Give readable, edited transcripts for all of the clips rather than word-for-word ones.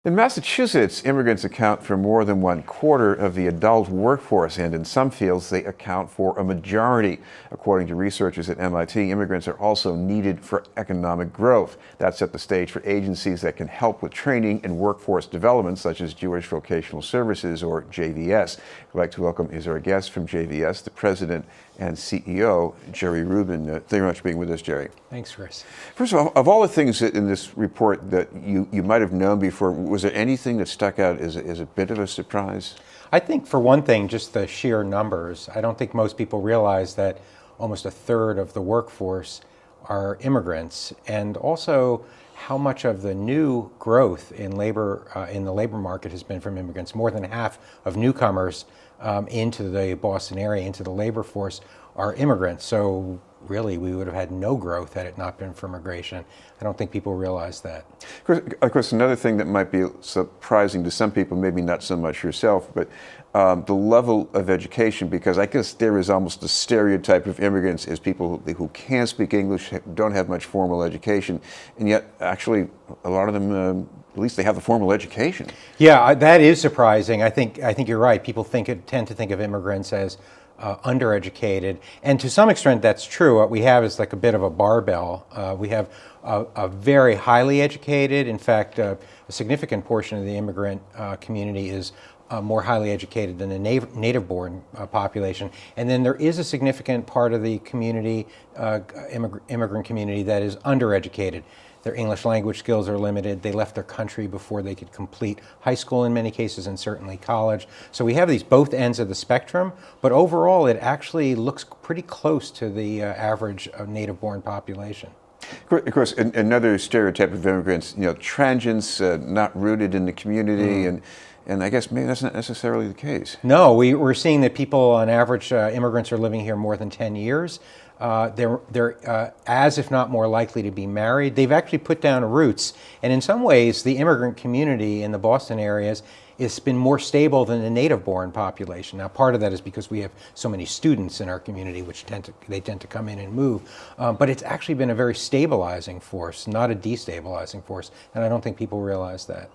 In Massachusetts, immigrants account for more than 1/4 of the adult workforce, and in some fields they account for a majority. According to researchers at MIT, immigrants are also needed for economic growth. That set the stage for agencies that can help with training and workforce development, such as Jewish Vocational Services, or JVS. I'd like to welcome as our guest from JVS, the president and CEO, Jerry Rubin. Thank you very much for being with us, Jerry. Thanks, Chris. First of all the things that in this report that you might have known before, was there anything that stuck out as a bit of a surprise? I think, for one thing, just the sheer numbers. I don't think most people realize that almost a third of the workforce are immigrants, and also how much of the new growth in the labor market has been from immigrants. More than half of newcomers into the Boston area, into the labor force, are immigrants. So really, we would have had no growth had it not been for immigration. I don't think people realize that. Of course, another thing that might be surprising to some people, maybe not so much yourself, but the level of education, because I guess there is almost a stereotype of immigrants as people who can't speak English, don't have much formal education, and yet actually a lot of them, at least they have the formal education. Yeah, that is surprising. I think you're right. People tend to think of immigrants as undereducated, and to some extent that's true. What we have is like a bit of a barbell. We have a very highly educated, in fact, a significant portion of the immigrant community is more highly educated than the native-born population. And then there is a significant part of the community, immigrant community, that is undereducated. Their English language skills are limited. They left their country before they could complete high school in many cases, and certainly college. So we have these both ends of the spectrum, but overall it actually looks pretty close to the average native-born population. Of course, another stereotype of immigrants, transients, not rooted in the community, and I guess maybe that's not necessarily the case. No, we're seeing that people on average, immigrants are living here more than 10 years. They're as if not more likely to be married. They've actually put down roots, and in some ways the immigrant community in the Boston areas has been more stable than the native-born population. Now, part of that is because we have so many students in our community, which tend to come in and move, but it's actually been a very stabilizing force, not a destabilizing force, and I don't think people realize that.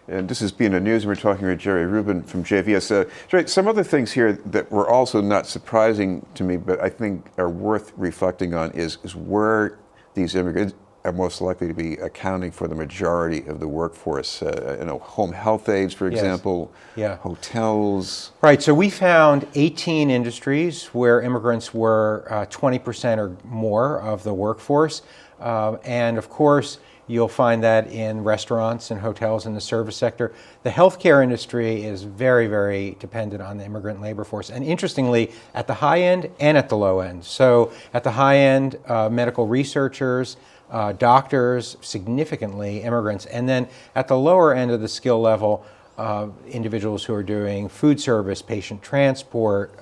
And this is Being a News, and we're talking with Jerry Rubin from JVS. Jerry, some other things here that were also not surprising to me, but I think are worth reflecting on is where these immigrants are most likely to be accounting for the majority of the workforce. Home health aides, for example, yeah. Hotels. Right, so we found 18 industries where immigrants were 20% or more of the workforce. And of course, you'll find that in restaurants and hotels in the service sector. The healthcare industry is very, very dependent on the immigrant labor force. And interestingly, at the high end and at the low end. So at the high end, medical researchers, doctors, significantly immigrants. And then at the lower end of the skill level, individuals who are doing food service, patient transport,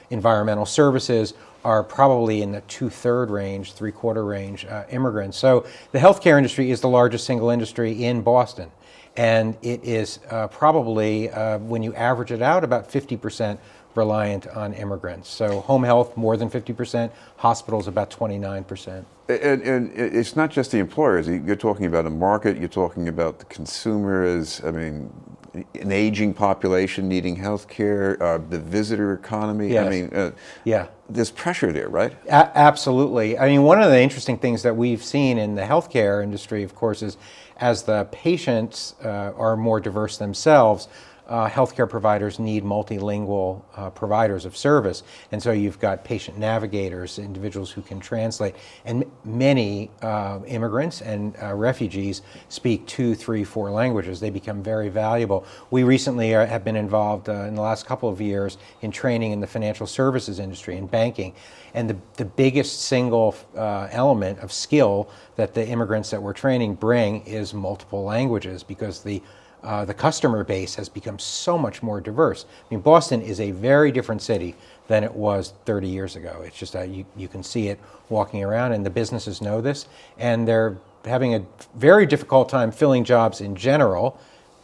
environmental services, are probably in the 2/3 range, 3/4 range immigrants. So the healthcare industry is the largest single industry in Boston. And it is probably, when you average it out, about 50% reliant on immigrants. So home health, more than 50%, hospitals, about 29%. And it's not just the employers. You're talking about a market, you're talking about the consumers, an aging population needing health care, the visitor economy. Yes. Yeah. There's pressure there, right? Absolutely. One of the interesting things that we've seen in the healthcare industry, of course, is as the patients are more diverse themselves, healthcare providers need multilingual providers of service. And so you've got patient navigators, individuals who can translate. And many immigrants and refugees speak 2, 3, 4 languages. They become very valuable. We recently have been involved in the last couple of years in training in the financial services industry, in banking. And the biggest single element of skill that the immigrants that we're training bring is multiple languages, because the customer base has become so much more diverse. Boston is a very different city than it was 30 years ago. It's just you can see it walking around, and the businesses know this, and they're having a very difficult time filling jobs in general,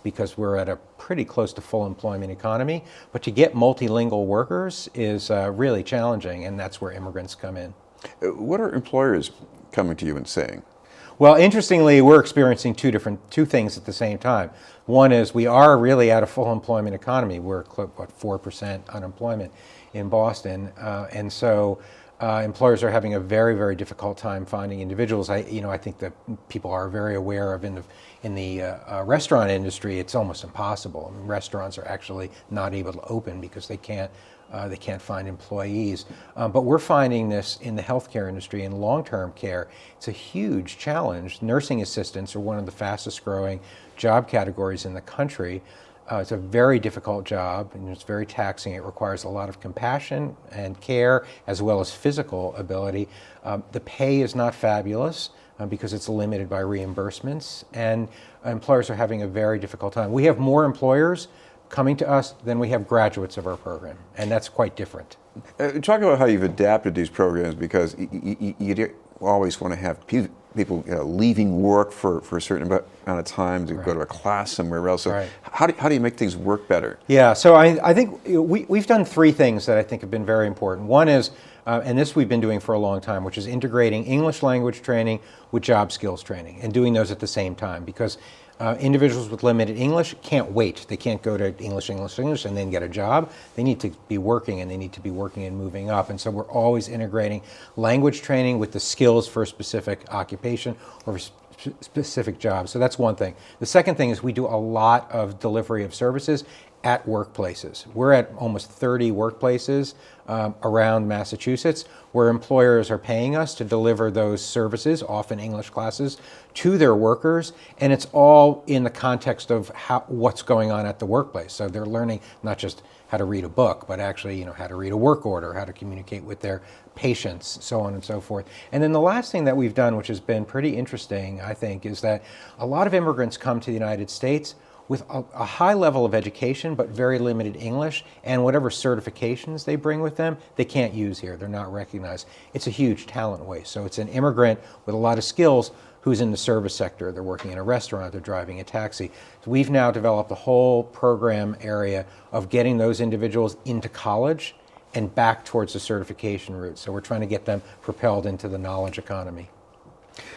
because we're at a pretty close to full employment economy. But to get multilingual workers is really challenging, and that's where immigrants come in. What are employers coming to you and saying? Well, interestingly, we're experiencing two things at the same time. One is we are really at a full employment economy. We're what 4% unemployment in Boston, and so employers are having a very, very difficult time finding individuals. I think that people are very aware of in the restaurant industry. It's almost impossible. I mean, restaurants are actually not able to open because they can't find employees. But we're finding this in the healthcare industry and long-term care. It's a huge challenge. Nursing assistants are one of the fastest growing job categories in the country. It's a very difficult job and it's very taxing. It requires a lot of compassion and care as well as physical ability. The pay is not fabulous because it's limited by reimbursements, and employers are having a very difficult time. We have more employers coming to us than we have graduates of our program, and that's quite different. Talk about how you've adapted these programs, because you always want to have people leaving work for a certain amount of time to go to a class somewhere else. So how do you make things work better? Yeah, so I think we've done three things that I think have been very important. One is, and this we've been doing for a long time, which is integrating English language training with job skills training and doing those at the same time, because individuals with limited English can't wait. They can't go to English, and then get a job. They need to be working, and they need to be working and moving up. And so we're always integrating language training with the skills for a specific occupation or specific job. So that's one thing. The second thing is we do a lot of delivery of services at workplaces. We're at almost 30 workplaces around Massachusetts where employers are paying us to deliver those services, often English classes, to their workers, and it's all in the context of what's going on at the workplace. So they're learning not just how to read a book, but actually, how to read a work order, how to communicate with their patients, so on and so forth. And then the last thing that we've done, which has been pretty interesting, I think, is that a lot of immigrants come to the United States with a high level of education, but very limited English, and whatever certifications they bring with them, they can't use here. They're not recognized. It's a huge talent waste. So it's an immigrant with a lot of skills who's in the service sector. They're working in a restaurant, they're driving a taxi. So we've now developed a whole program area of getting those individuals into college and back towards the certification route. So we're trying to get them propelled into the knowledge economy.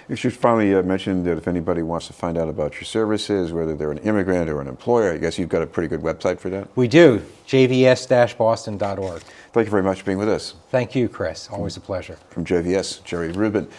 You should finally mention that if anybody wants to find out about your services, whether they're an immigrant or an employer, I guess you've got a pretty good website for that? We do, jvs-boston.org. Thank you very much for being with us. Thank you, Chris. Always a pleasure. From JVS, Jerry Rubin.